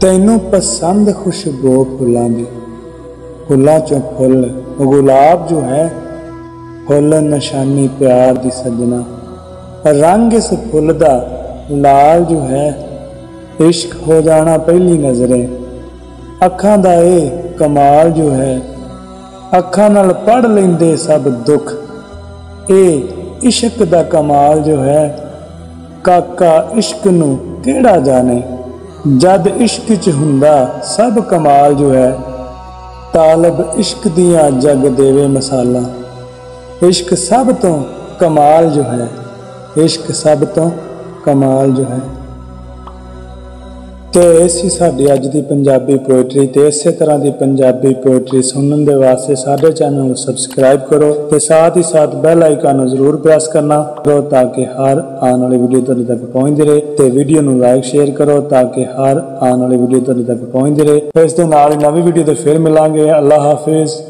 तैनू पसंद खुशबू फुलों की, फुलों चों फुल गुलाब जो है, फुल निशानी प्यार दी सजना। रंग इस फुल दा लाल जो है, इश्क हो जाना पहली नज़रें। अखां दा ए कमाल जो है, अखां नाल पढ़ लेंदे सब दुख। ए इश्क दा कमाल जो है, काका इश्क नू केड़ा जाने। जद इश्क च हुंदा सब कमाल जो है, तालब इश्क दियां जग देवे मसाला। इश्क सब तो कमाल जो है, इश्क सब तो कमाल जो है। तो इसी साडी अज दी पंजाबी पोएट्री ते इसे तरह की पंजाबी पोएट्री सुनने के वास्ते साडे चैनल को सबसक्राइब करो ते साथ ही साथ बैल आइकन जरूर प्रेस करना करो ताकि हर आने वाली वीडियो तुहाडे तक पहुंचती रहे। ते वीडियो नू लाइक शेयर करो ताकि हर आने वाली वीडियो तुहाडे तक पहुंचती रहे। इस दे नाल नवी वीडियो ते फिर मिलांगे। अल्लाह हाफिज़।